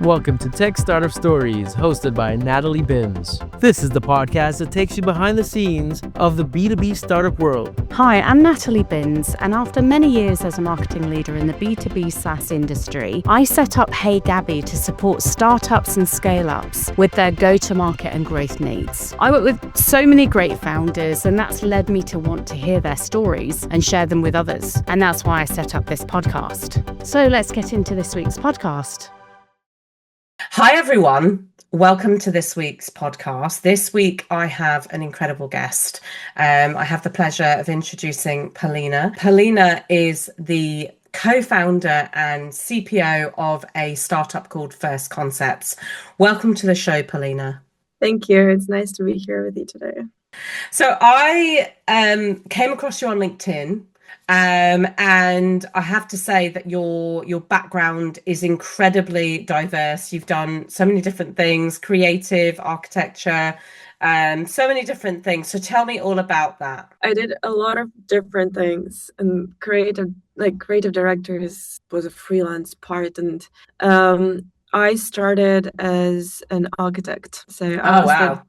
Welcome to Tech Startup Stories, hosted by Natalie Binns. This is the podcast that takes you behind the scenes of the B2B startup world. Hi, I'm Natalie Binns, and after many years as a marketing leader in the B2B SaaS industry, I set up Hey Gabby to support startups and scale-ups with their go-to-market and growth needs. I work with so many great founders, and that's led me to want to hear their stories and share them with others. And that's why I set up this podcast. So let's get into this week's podcast. Hi, everyone. Welcome to this week's podcast. This week, I have an incredible guest. I have the pleasure of introducing Polina. Polina is the co-founder and CPO of a startup called First Concepts. Welcome to the show, Polina. Thank you. It's nice to be here with you today. So I came across you on LinkedIn. And I have to say that your background is incredibly diverse. You've done so many different things, creative, architecture, so many different things. So tell me all about that. I did a lot of different things, and creative directors was a freelance part. And I started as an architect. So I was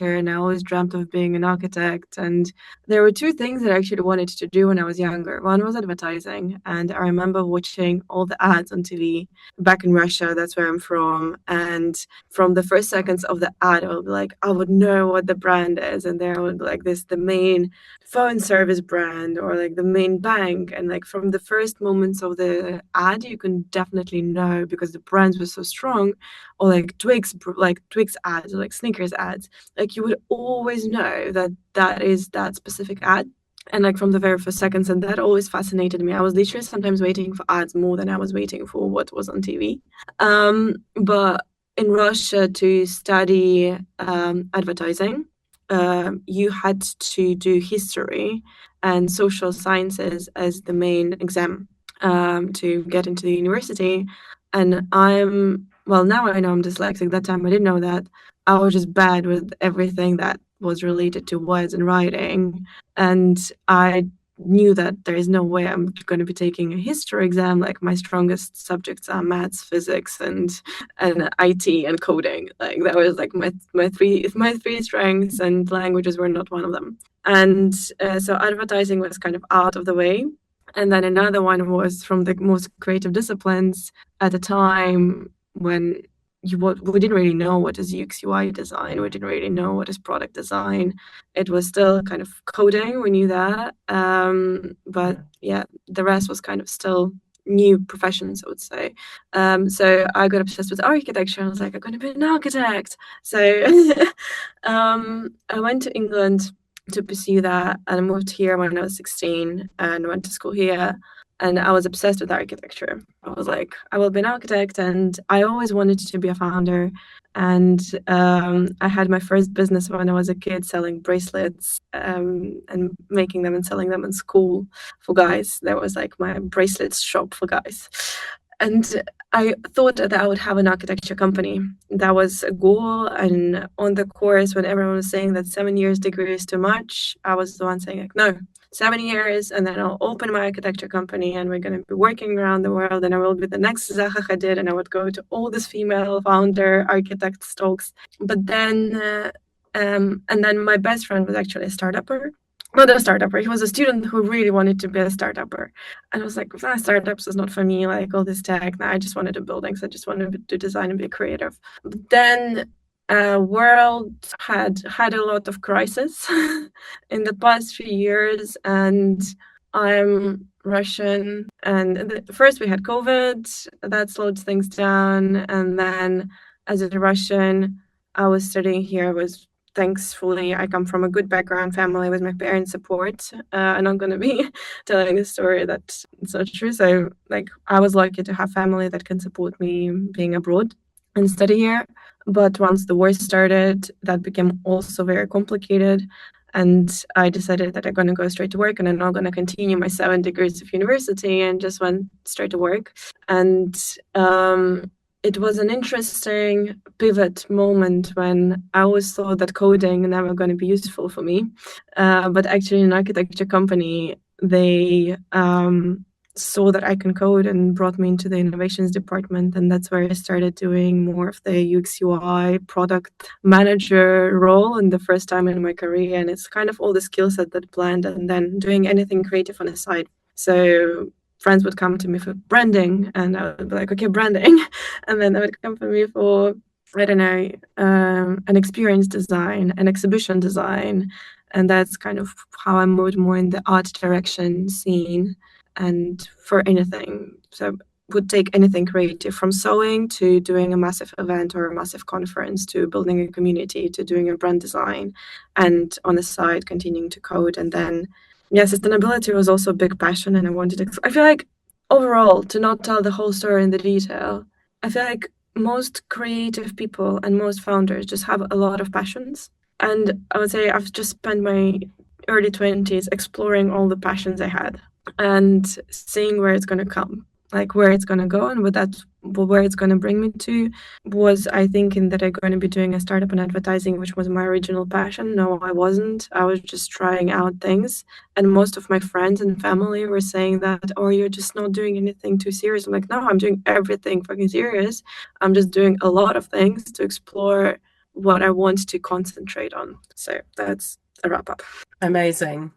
and I always dreamt of being an architect. And there were two things that I actually wanted to do when I was younger. One was advertising, and I remember watching all the ads on TV back in Russia. That's where I'm from. And from the first seconds of the ad, I would be like, I would know what the brand is, and there would be like the main phone service brand or like the main bank. And like from the first moments of the ad, you can definitely know because the brands were so strong. Or like Twix ads or like Snickers ads, like you would always know that is that specific ad. And like from the very first seconds, and that always fascinated me. I was literally sometimes waiting for ads more than I was waiting for what was on TV. But in Russia, to study advertising, you had to do history and social sciences as the main exam to get into the university. And now I know I'm dyslexic. That time I didn't know that. I was just bad with everything that was related to words and writing. And I knew that there is no way I'm going to be taking a history exam. Like my strongest subjects are maths, physics, and IT and coding. Like that was like my three strengths, and languages were not one of them. And so advertising was kind of out of the way. And then another one was from the most creative disciplines at the time when we didn't really know what is UX UI design. We didn't really know what is product design. It was still kind of coding. We knew that. But yeah, the rest was kind of still new professions, I would say. So I got obsessed with architecture. I was like, I'm going to be an architect. So I went to England to pursue that, and I moved here when I was 16 and went to school here, and I was obsessed with architecture. I was like, I will be an architect, and I always wanted to be a founder. And I had my first business when I was a kid, selling bracelets and making them and selling them in school for guys. There was like my bracelets shop for guys. And I thought that I would have an architecture company. That was a goal. And on the course, when everyone was saying that 7 years degree is too much, I was the one saying like, no, 7 years, and then I'll open my architecture company, and we're going to be working around the world, and I will be the next Zaha Hadid, and I would go to all these female founder architect talks. But then, and then my best friend was actually a startupper. Not a startupper. He was a student who really wanted to be a startupper. And I was like, startups is not for me, like all this tech. I just wanted to build buildings. I just wanted to design and be creative. But then world had a lot of crisis in the past few years. And I'm Russian. And first we had COVID. That slowed things down. And then as a Russian, I was studying here. Thankfully, I come from a good background family with my parents' support. I'm not going to be telling a story that's not true. So, like, I was lucky to have family that can support me being abroad and study here. But once the war started, that became also very complicated. And I decided that I'm going to go straight to work, and I'm not going to continue my 7 degrees of university, and just went straight to work. And it was an interesting pivot moment when I always thought that coding never going to be useful for me. But actually, an architecture company, they saw that I can code and brought me into the innovations department. And that's where I started doing more of the UX UI product manager role in the first time in my career. And it's kind of all the skill set that blend, and then doing anything creative on the side. So friends would come to me for branding, and I would be like, okay, branding. And then they would come to me for, I don't know, an experience design, an exhibition design. And that's kind of how I moved more in the art direction scene. And for anything, so would take anything creative, from sewing to doing a massive event or a massive conference, to building a community, to doing a brand design, and on the side continuing to code. And then yeah, sustainability was also a big passion, and I feel like overall, to not tell the whole story in the detail, I feel like most creative people and most founders just have a lot of passions. And I would say I've just spent my early 20s exploring all the passions I had and seeing where it's going to come, like where it's going to go, and where it's going to bring me to. Was I thinking that I'm going to be doing a startup in advertising, which was my original passion? No, I wasn't. I was just trying out things. And most of my friends and family were saying that, oh, you're just not doing anything too serious. I'm like, no, I'm doing everything fucking serious. I'm just doing a lot of things to explore what I want to concentrate on. So that's a wrap up. Amazing.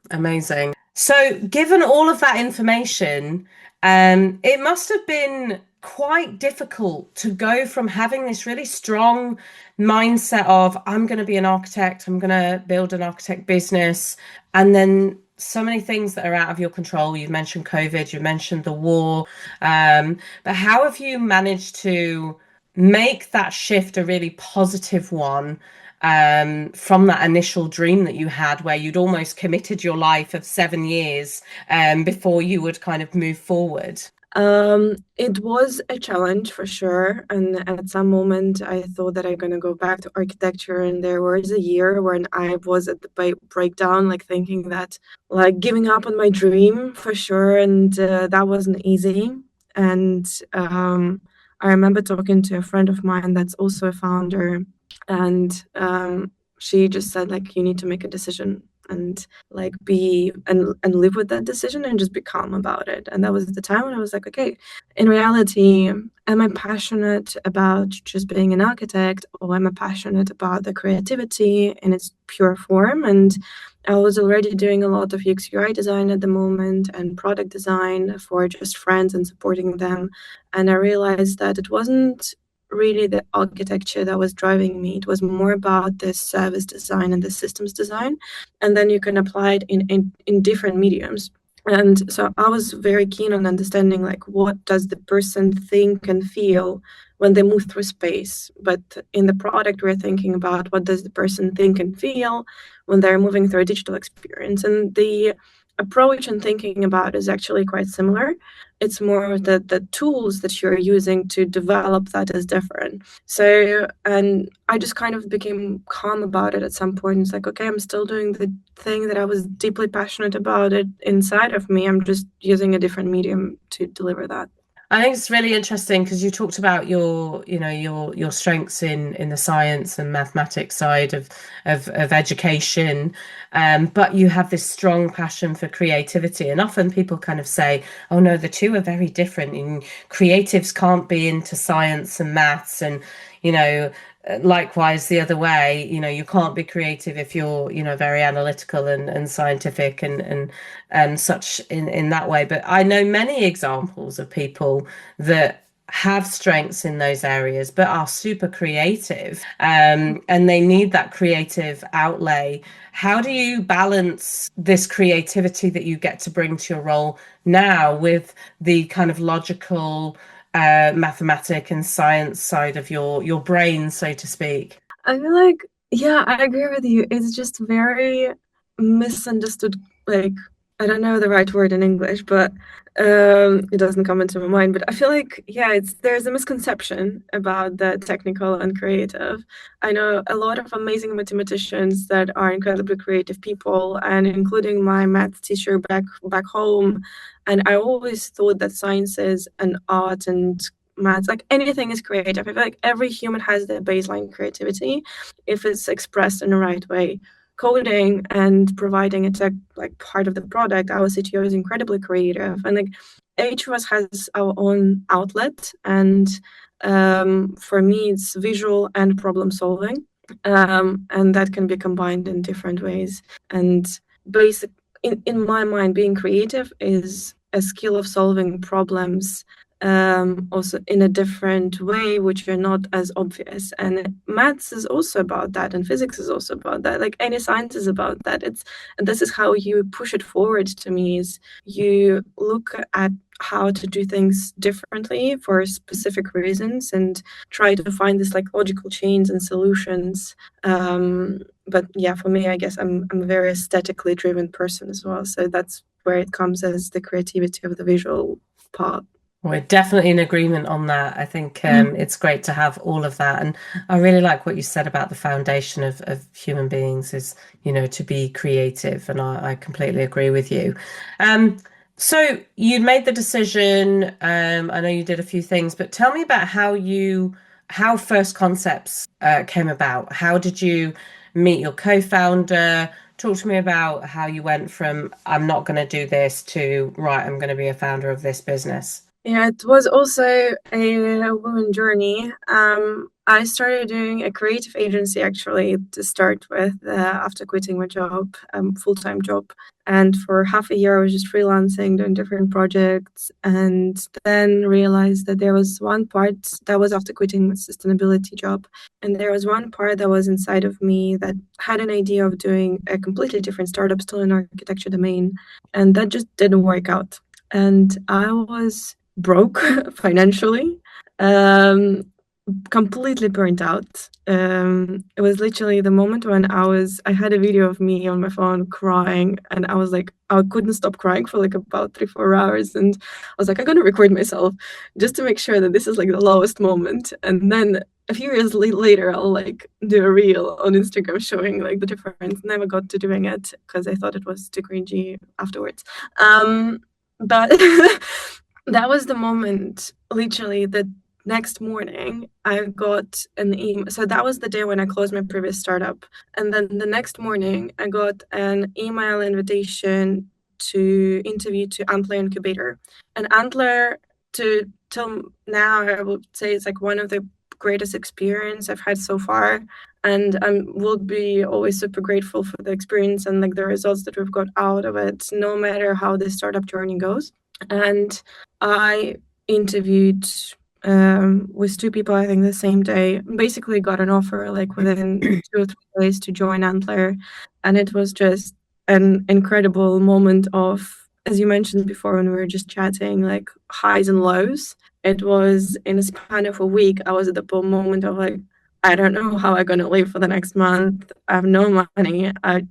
So given all of that information, it must have been quite difficult to go from having this really strong mindset of, I'm going to be an architect, I'm going to build an architect business, and then so many things that are out of your control. You've mentioned COVID, you mentioned the war, but how have you managed to make that shift a really positive one, from that initial dream that you had, where you'd almost committed your life of 7 years before you would kind of move forward? It was a challenge for sure. And at some moment, I thought that I'm going to go back to architecture. And there was a year when I was at the breakdown, like thinking that, like, giving up on my dream for sure. And that wasn't easy. And I remember talking to a friend of mine that's also a founder. And she just said, like, you need to make a decision and like be and live with that decision and just be calm about it. And that was the time when I was like, okay, in reality, am I passionate about just being an architect, or am I passionate about the creativity in its pure form? And I was already doing a lot of UX UI design at the moment and product design for just friends and supporting them. And I realized that it wasn't really the architecture that was driving me. It was more about the service design and the systems design. And then you can apply it in different mediums. And so I was very keen on understanding, like, what does the person think and feel when they move through space? But in the product, we're thinking about what does the person think and feel when they're moving through a digital experience. And the approach and thinking about is actually quite similar. It's more that the tools that you're using to develop that is different. So, and I just kind of became calm about it at some point. It's like, okay, I'm still doing the thing that I was deeply passionate about it inside of me. I'm just using a different medium to deliver that. I think it's really interesting because you talked about your strengths in the science and mathematics side of education, but you have this strong passion for creativity. And often people kind of say, "Oh no, the two are very different. And creatives can't be into science and maths, and likewise the other way. You can't be creative if you're very analytical and scientific and such in that way." But I know many examples of people that have strengths in those areas but are super creative, and they need that creative outlay. How do you balance this creativity that you get to bring to your role now with the kind of logical mathematic and science side of your brain, so to speak? I feel like, yeah, I agree with you. It's just very misunderstood. Like, I don't know the right word in English, but it doesn't come into my mind. But I feel like, yeah, there's a misconception about the technical and creative. I know a lot of amazing mathematicians that are incredibly creative people, and including my math teacher back home. And I always thought that sciences and art and maths, like anything is creative. I feel like every human has their baseline creativity if it's expressed in the right way. Coding and providing a tech like part of the product, our CTO is incredibly creative, and like each of us has our own outlet, and for me, it's visual and problem solving, and that can be combined in different ways. And basic, in my mind, being creative is a skill of solving problems, also in a different way, which are not as obvious. And maths is also about that, and physics is also about that. Like any science is about that. And this is how you push it forward. To me, is you look at how to do things differently for specific reasons and try to find this like logical chains and solutions. But yeah, for me, I guess I'm a very aesthetically driven person as well. So that's where it comes as the creativity of the visual part. We're definitely in agreement on that. I think it's great to have all of that. And I really like what you said about the foundation of human beings is, to be creative. And I completely agree with you. So you made the decision. I know you did a few things, but tell me about how First Concepts came about. How did you meet your co-founder? Talk to me about how you went from I'm not going to do this to right, I'm going to be a founder of this business. Yeah, it was also a woman journey. I started doing a creative agency actually to start with after quitting my job, full-time job. And for half a year, I was just freelancing, doing different projects, and then realized that there was one part that was after quitting my sustainability job. And there was one part that was inside of me that had an idea of doing a completely different startup, still in architecture domain. And that just didn't work out. And I was broke financially, completely burnt out. It was literally the moment when I had a video of me on my phone crying, and I was like, I couldn't stop crying for like about 3-4 hours, and I was like, I'm gonna record myself just to make sure that this is like the lowest moment, and then a few years later I'll like do a reel on Instagram showing like the difference. Never got to doing it because I thought it was too cringy afterwards. But that was the moment, literally the next morning I got an email. So that was the day when I closed my previous startup. And then the next morning I got an email invitation to interview to Antler Incubator. And Antler, till now, I would say it's like one of the greatest experience I've had so far. And I will be always super grateful for the experience and like the results that we've got out of it, no matter how the startup journey goes. And I interviewed with 2 people, I think the same day, basically got an offer like within 2 or 3 days to join Antler. And it was just an incredible moment of, as you mentioned before when we were just chatting, like highs and lows. It was in a span of a week, I was at the moment of like, I don't know how I'm going to live for the next month. I have no money. I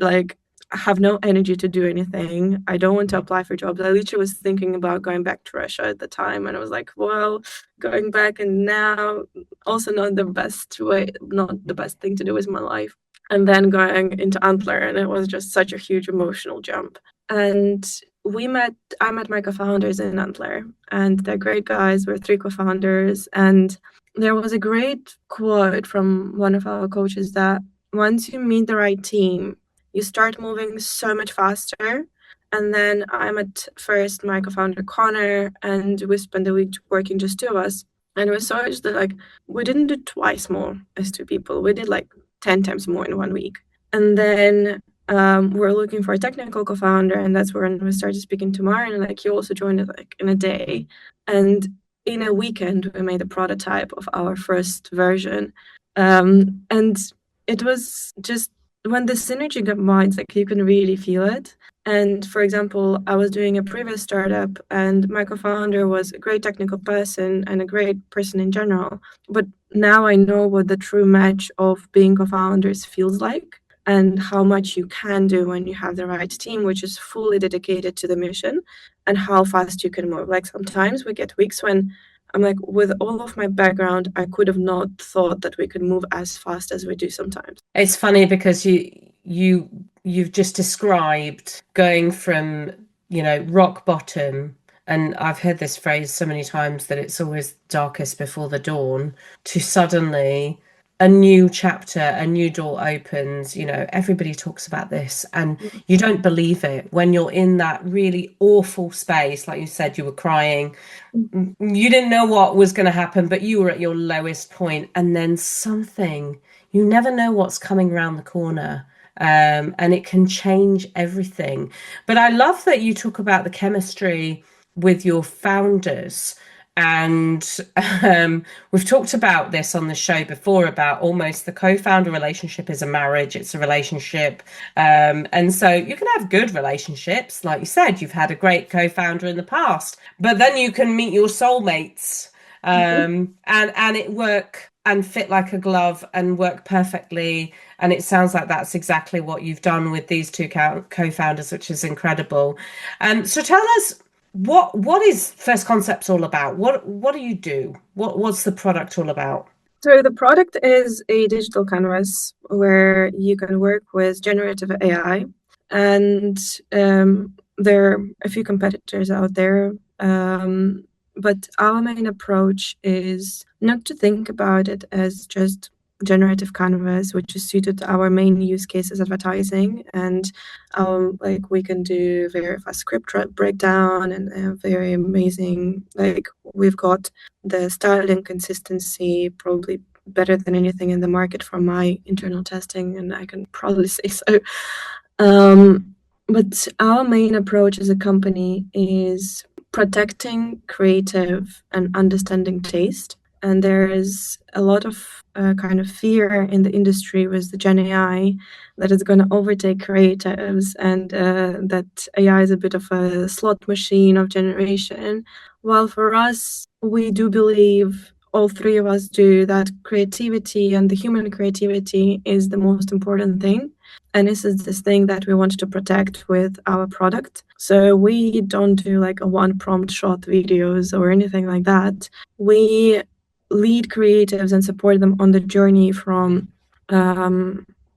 have no energy to do anything. I don't want to apply for jobs. I literally was thinking about going back to Russia at the time, and I was like, well, going back and now also not the best way, not the best thing to do with my life. And then going into Antler, and it was just such a huge emotional jump. And I met my co-founders in Antler, and they're great guys. We're 3 co-founders, and there was a great quote from one of our coaches that once you meet the right team, you start moving so much faster. And then I met first my co-founder Connor, and we spent the week working just 2 of us. And it was so just that like we didn't do twice more as 2 people. We did like 10 times more in 1 week. And then we're looking for a technical co-founder, and that's when we started speaking to Maren. Like he also joined it like in a day, and in a weekend we made a prototype of our first version. And it was just when the synergy combines, like you can really feel it. And for example, I was doing a previous startup, and my co-founder was a great technical person and a great person in general. But now I know what the true match of being co-founders feels like, and how much you can do when you have the right team, which is fully dedicated to the mission, and how fast you can move. Like sometimes we get weeks when I'm like, with all of my background, I could have not thought that we could move as fast as we do sometimes. It's funny because you've just described going from, rock bottom, and I've heard this phrase so many times that it's always darkest before the dawn, to suddenly a new chapter, a new door opens. Everybody talks about this, and you don't believe it when you're in that really awful space. Like you said, you were crying. You didn't know what was going to happen, but you were at your lowest point, and then you never know what's coming around the corner. And it can change everything. But I love that you talk about the chemistry with your founders. And we've talked about this on the show before, about almost the co-founder relationship is a marriage, it's a relationship. And so you can have good relationships. Like you said, you've had a great co-founder in the past, but then you can meet your soulmates and it work and fit like a glove and work perfectly. And it sounds like that's exactly what you've done with these two co-founders, which is incredible. So tell us, what is First Concepts all about? What do you do? What's the product all about? So the product is a digital canvas where you can work with generative AI, and there are a few competitors out there. But our main approach is not to think about it as just generative canvas, which is suited to our main use cases, advertising, and we can do very fast script breakdown and very amazing. Like, we've got the style and consistency probably better than anything in the market from my internal testing, and I can probably say so. But our main approach as a company is protecting creative and understanding taste. And there is a lot of kind of fear in the industry with the Gen AI that it's going to overtake creatives, and that AI is a bit of a slot machine of generation. While for us, we do believe, all three of us do, that creativity and the human creativity is the most important thing. And this is this thing that we want to protect with our product. So we don't do like a one prompt shot videos or anything like that. We lead creatives and support them on the journey from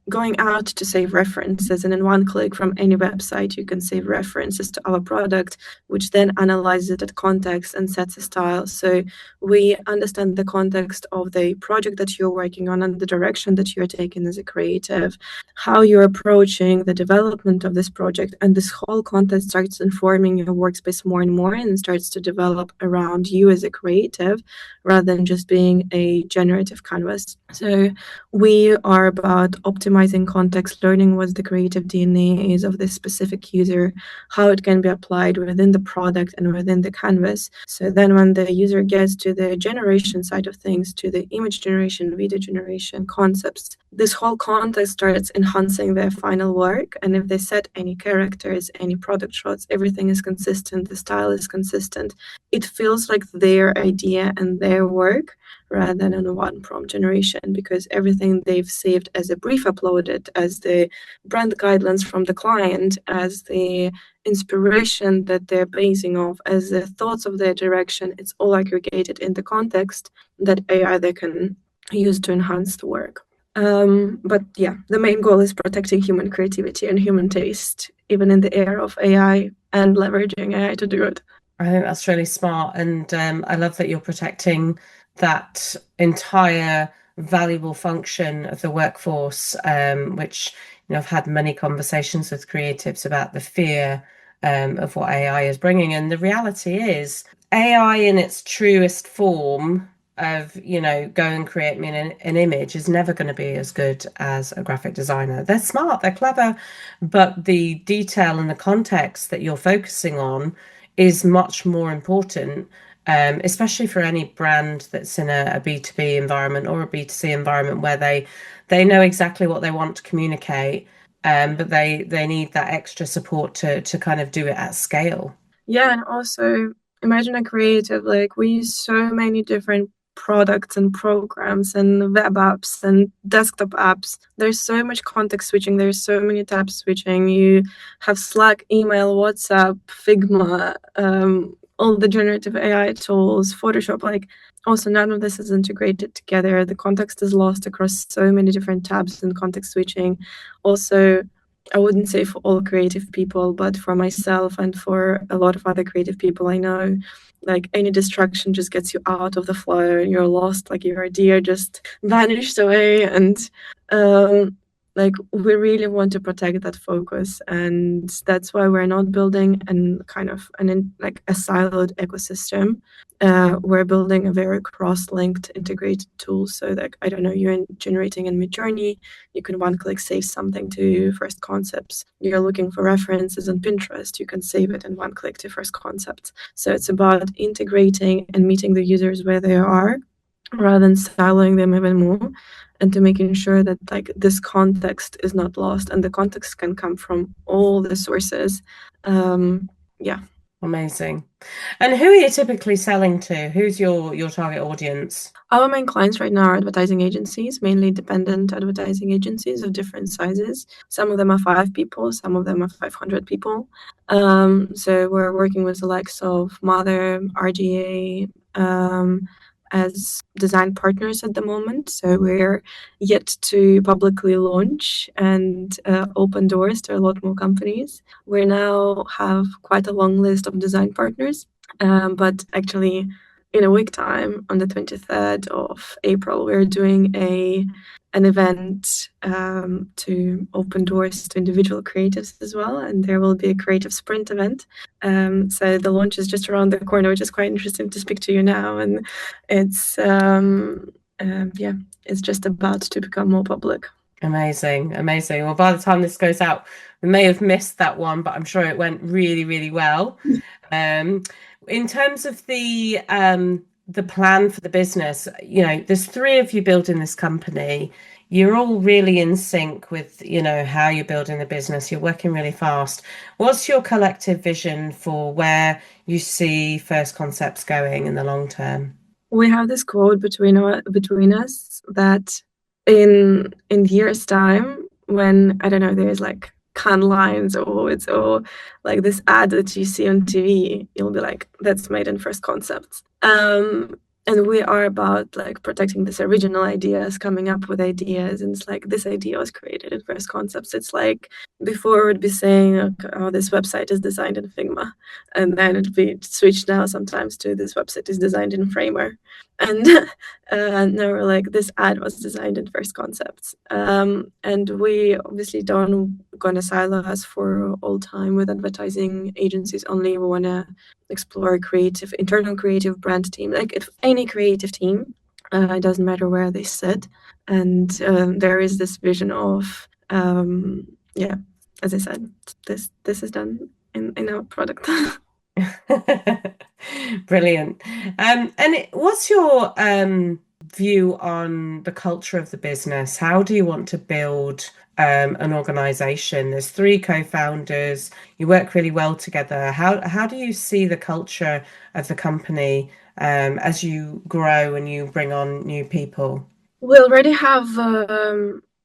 going out to save references, and in one click from any website you can save references to our product, which then analyzes it at context and sets a style. So we understand the context of the project that you're working on and the direction that you're taking as a creative, how you're approaching the development of this project, and this whole context starts informing your workspace more and more, and starts to develop around you as a creative rather than just being a generative canvas. So we are about optimizing context, learning what the creative DNA is of this specific user, how it can be applied within the product and within the canvas. So then when the user gets to the generation side of things, to the image generation, video generation concepts, this whole context starts enhancing their final work. And if they set any characters, any product shots, everything is consistent, the style is consistent. It feels like their idea and their work rather than on a one prompt generation, because everything they've saved as a brief uploaded, as the brand guidelines from the client, as the inspiration that they're basing off, as the thoughts of their direction, it's all aggregated in the context that AI they can use to enhance the work. But yeah, the main goal is protecting human creativity and human taste, even in the era of AI, and leveraging AI to do it. I think that's really smart, and I love that you're protecting that entire valuable function of the workforce, which I've had many conversations with creatives about the fear of what AI is bringing, and the reality is AI in its truest form of go and create me an image is never going to be as good as a graphic designer. They're smart, they're clever, but the detail and the context that you're focusing on is much more important, especially for any brand that's in a B2B environment or a B2C environment, where they know exactly what they want to communicate, but they need that extra support to kind of do it at scale. Yeah, and also imagine a creative, like, we use so many different products and programs and web apps and desktop apps. There's so much context switching, there's so many tab switching. You have Slack, email, WhatsApp, Figma, all the generative AI tools, Photoshop. Like, also none of this is integrated together. The context is lost across so many different tabs and context switching. Also, I wouldn't say for all creative people, but for myself and for a lot of other creative people I know, like any distraction just gets you out of the flow and you're lost, like your idea just vanished away. And like we really want to protect that focus, and that's why we're not building like a siloed ecosystem. We're building a very cross-linked integrated tool, so that, I don't know, you're generating in Midjourney, you can one-click save something to First Concepts. You're looking for references on Pinterest, you can save it in one click to First Concepts. So it's about integrating and meeting the users where they are, rather than siloing them even more, and to making sure that like this context is not lost, and the context can come from all the sources. Yeah. Amazing. And who are you typically selling to? Who's your target audience? Our main clients right now are advertising agencies, mainly independent advertising agencies of different sizes. Some of them are 5 people, some of them are 500 people. So we're working with the likes of Mother, RGA, as design partners at the moment. So we're yet to publicly launch and open doors to a lot more companies. We now have quite a long list of design partners, but actually in a week time, on the 23rd of April, we're doing an event to open doors to individual creatives as well, and there will be a creative sprint event. So the launch is just around the corner, which is quite interesting to speak to you now, and it's it's just about to become more public. Amazing. Well, by the time this goes out, we may have missed that one, but I'm sure it went really, really well. In terms of the plan for the business, you know, there's 3 of you building this company. You're all really in sync with, you know, how you're building the business. You're working really fast. What's your collective vision for where you see First Concepts going in the long term? We have this quote between us that in years' time, when, I don't know, there's like Cannes lines or like this ad that you see on TV, you'll be like, that's made in First Concepts. And we are about like protecting this original ideas, coming up with ideas, and it's like this idea was created in First Concepts. It's like before we'd be saying, okay, oh, this website is designed in Figma, and then it'd be switched now sometimes to this website is designed in Framer, and now we're like, this ad was designed in First Concepts. And we obviously don't gonna silo us for all time with advertising agencies only. We wanna explore a internal creative brand team, like if any creative team, it doesn't matter where they sit. And there is this vision of as I said, this is done in our product. Brilliant. And what's your view on the culture of the business? How do you want to build an organization? There's 3 co-founders. You work really well together. How do you see the culture of the company as you grow and you bring on new people? We already have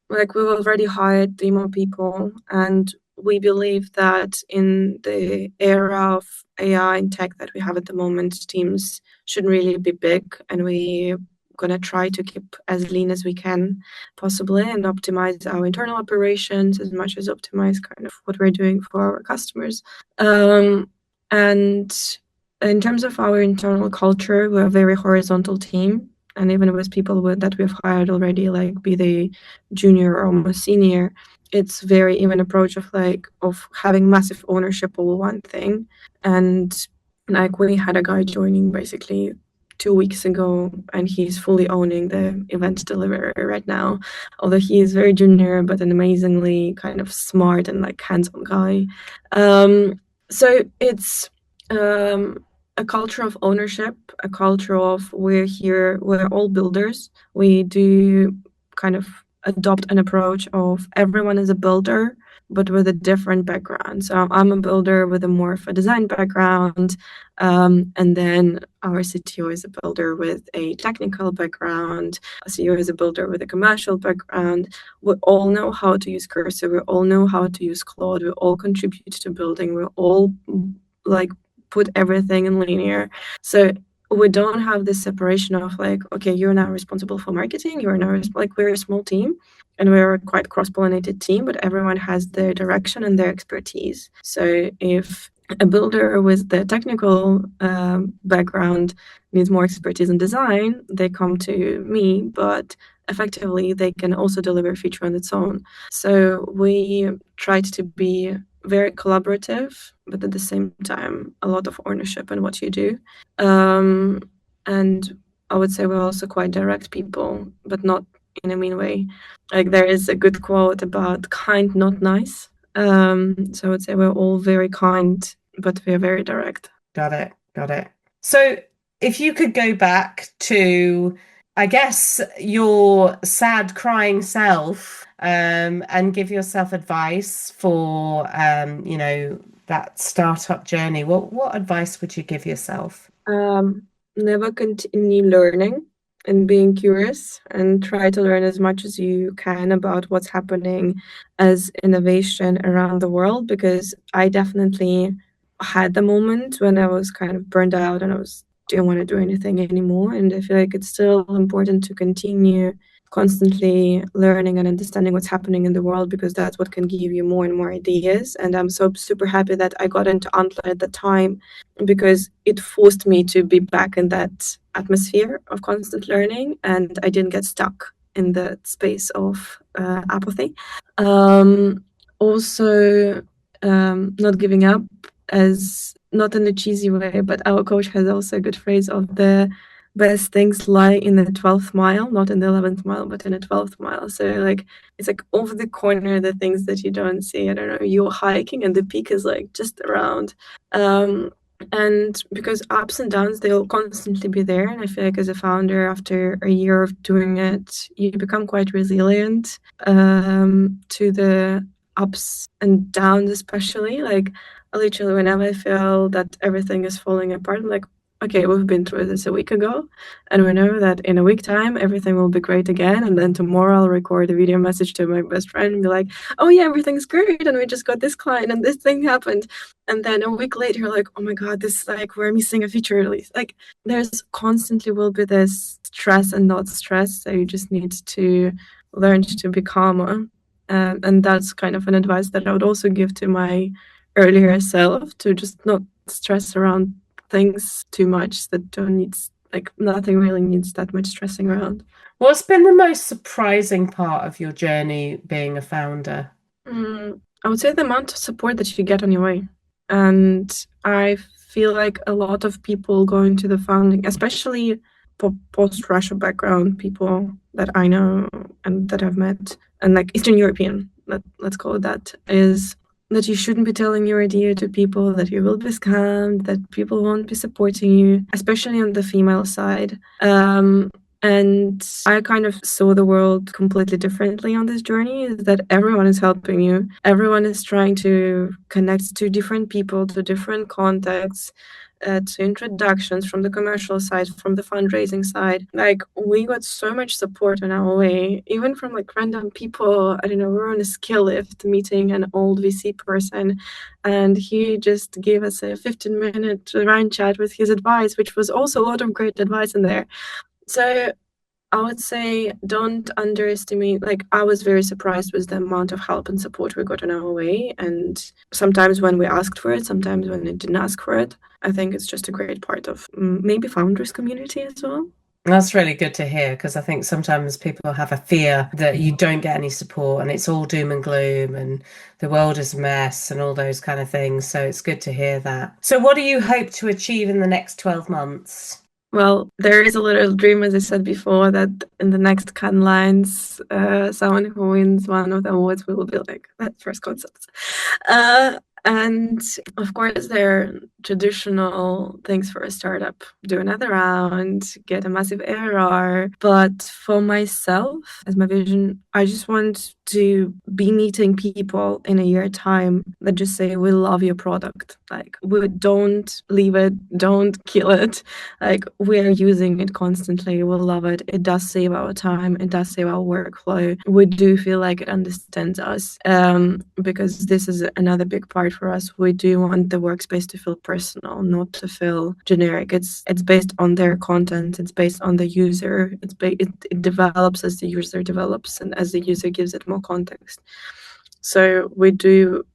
we've already hired 3 more people, and we believe that in the era of AI and tech that we have at the moment, teams should really be big, and we're gonna try to keep as lean as we can possibly, and optimize our internal operations as much as optimize kind of what we're doing for our customers. And in terms of our internal culture, we're a very horizontal team. And even with people that we've hired already, like be they junior or almost senior, it's very even approach of having massive ownership over one thing. And like we had a guy joining basically 2 weeks ago, and he's fully owning the event delivery right now. Although he is very junior, but an amazingly kind of smart and like hands-on guy. So it's a culture of ownership, a culture of we're all builders. We do kind of adopt an approach of everyone is a builder, but with a different background. So I'm a builder with more of a design background, and then our CTO is a builder with a technical background. A CEO is a builder with a commercial background. We all know how to use Cursor. We all know how to use Claude. We all contribute to building. We all like put everything in linear. So we don't have this separation of like, okay, you're now responsible for marketing, you're now like, we're a small team and we're a quite cross-pollinated team, but everyone has their direction and their expertise. So if a builder with the technical background needs more expertise in design, they come to me, but effectively they can also deliver a feature on its own. So we tried to be very collaborative, but at the same time, a lot of ownership in what you do. And I would say we're also quite direct people, but not in a mean way. Like there is a good quote about kind, not nice. So I would say we're all very kind, but we're very direct. Got it. So if you could go back to, I guess, your sad crying self, and give yourself advice for, that startup journey, what advice would you give yourself? Never continue learning and being curious, and try to learn as much as you can about what's happening as innovation around the world, because I definitely had the moment when I was kind of burned out and didn't want to do anything anymore. And I feel like it's still important to continue constantly learning and understanding what's happening in the world, because that's what can give you more and more ideas. And I'm so super happy that I got into Antler at the time, because it forced me to be back in that atmosphere of constant learning, and I didn't get stuck in the space of apathy. Also, not giving up, as not in a cheesy way, but our coach has also a good phrase of the best things lie in the 12th mile, not in the 11th mile, but in the 12th mile. So like, it's like over the corner, the things that you don't see. I don't know, you're hiking and the peak is like just around. And because ups and downs, they'll constantly be there. And I feel like as a founder, after a year of doing it, you become quite resilient to the ups and downs, especially. Like literally whenever I feel that everything is falling apart, I'm like, okay, we've been through this a week ago, and we know that in a week time, everything will be great again. And then tomorrow I'll record a video message to my best friend and be like, oh yeah, everything's great. And we just got this client and this thing happened. And then a week later, you're like, oh my God, this like, we're missing a feature release. Like there's constantly will be this stress and not stress. So you just need to learn to be calmer. And that's kind of an advice that I would also give to my earlier self, to just not stress around things too much that don't need, like nothing really needs that much stressing around. What's been the most surprising part of your journey being a founder? I would say the amount of support that you get on your way. And I feel like a lot of people go into the founding, especially post-Russia background people that I know and that I've met, and like Eastern European, let's call it that, is that you shouldn't be telling your idea to people, that you will be scammed, that people won't be supporting you, especially on the female side. And I kind of saw the world completely differently on this journey, is that everyone is helping you. Everyone is trying to connect to different people, to different contexts, to introductions from the commercial side, from the fundraising side. Like we got so much support on our way, even from like random people. I don't know, we were on a skill lift meeting an old VC person, and he just gave us a 15-minute Ryan chat with his advice, which was also a lot of great advice in there. So I would say don't underestimate, like I was very surprised with the amount of help and support we got on our way. And sometimes when we asked for it, sometimes when we didn't ask for it. I think it's just a great part of maybe founders community as well. That's really good to hear, because I think sometimes people have a fear that you don't get any support and it's all doom and gloom and the world is a mess and all those kind of things. So it's good to hear that. So what do you hope to achieve in the next 12 months? Well, there is a little dream, as I said before, that in the next Cannes Lions, someone who wins one of the awards will be like that first concept. And of course, there are traditional things for a startup. Do another round, get a massive ARR. But for myself, as my vision, I just want to be meeting people in a year time that just say, we love your product. Like, we don't leave it, don't kill it. Like, we're using it constantly. We love it. It does save our time. It does save our workflow. We do feel like it understands us, because this is another big part for us. We do want the workspace to feel personal, not to feel generic. It's based on their content. It's based on the user. It develops as the user develops and as the user gives it more context. So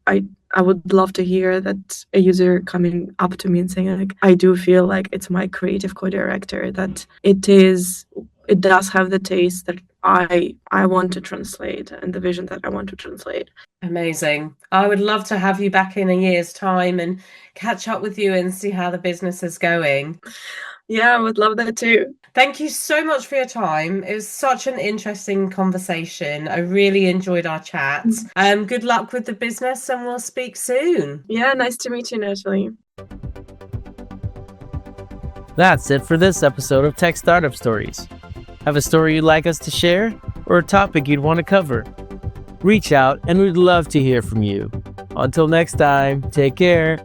I would love to hear that a user coming up to me and saying, like, I do feel like it's my creative co-director, that it does have the taste that I want to translate and the vision that I want to translate. Amazing. I would love to have you back in a year's time and catch up with you and see how the business is going. Yeah, I would love that too. Thank you so much for your time. It was such an interesting conversation. I really enjoyed our chat. Good luck with the business and we'll speak soon. Yeah, nice to meet you, Natalie. That's it for this episode of Tech Startup Stories. Have a story you'd like us to share or a topic you'd want to cover? Reach out and we'd love to hear from you. Until next time, take care.